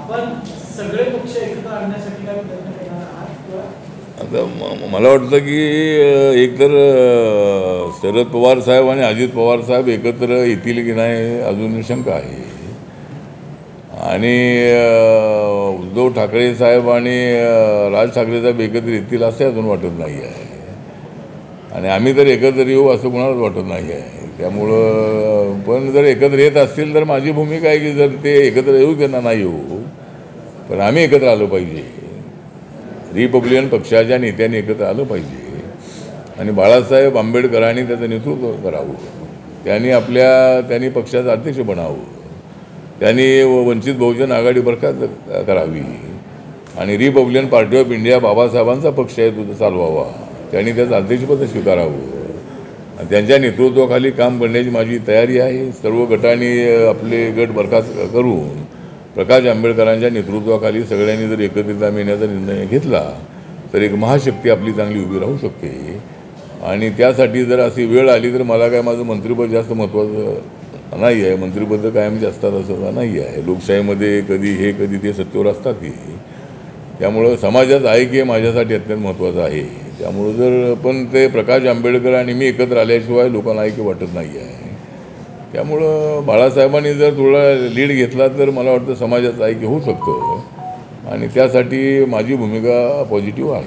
आपण सगळे पक्ष एकत्र आणण्यासाठी काय प्रयत्न करणार आहात? आता मला वाटतं की एकतर शरद पवार साहेब आणि अजित पवार साहेब एकत्र येतील की नाही अजून शंका आहे. आणि उद्धव ठाकरे साहेब आणि राज ठाकरे साहेब एकत्र येतील असे अजून वाटत नाही आहे. आणि आम्ही तर एकत्र येऊ असं कोणालाच वाटत नाही आहे. त्यामुळं पण जर एकत्र येत असतील तर माझी भूमिका आहे की जर ते एकत्र येऊ त्यांना नाही येऊ, पण आम्ही एकत्र आलो पाहिजे. रिपब्लिकन पक्षाच्या नेत्यांनी एकत्र आलं पाहिजे आणि बाळासाहेब आंबेडकरांनी त्याचं नेतृत्व करावं. त्यांनी पक्षाचं अध्यक्ष बनावं. त्यांनी वंचित बहुजन आघाडी बरखास्त करावी आणि रिपब्लिकन पार्टी ऑफ इंडिया बाबासाहेबांचा पक्ष आहे तो चालवावा. त्यांनी त्याचं अध्यक्षपद स्वीकारावं. त्यांच्या नेतृत्वाखाली काम करण्याची माझी तयारी आहे. सर्व गटांनी आपले गट बरखास्त करून प्रकाश आंबेडकरांच्या नेतृत्वाखाली सगळ्यांनी जर एकत्रितता येण्याचा निर्णय घेतला तर एक महाशक्ती आपली चांगली उभी राहू शकते. आणि त्यासाठी जर अशी वेळ आली तर मला काय माझं मंत्रिपद जास्त महत्त्वाचं नाही आहे. मंत्रिपद कायमची असतात असं नाही आहे. लोकशाहीमध्ये कधी हे कधी ते सत्तेवर असतात की, त्यामुळं समाजात आहे की माझ्यासाठी अत्यंत महत्त्वाचं आहे. त्यामुळं जर पण ते प्रकाश आंबेडकर आणि मी एकत्र आल्याशिवाय लोकांना ऐक्य वाटत नाही आहे. त्यामुळं बाळासाहेबांनी जर थोडा लीड घेतला तर मला वाटतं समाजाचं ऐक्य होऊ शकतं आणि त्यासाठी माझी भूमिका पॉझिटिव्ह आहे.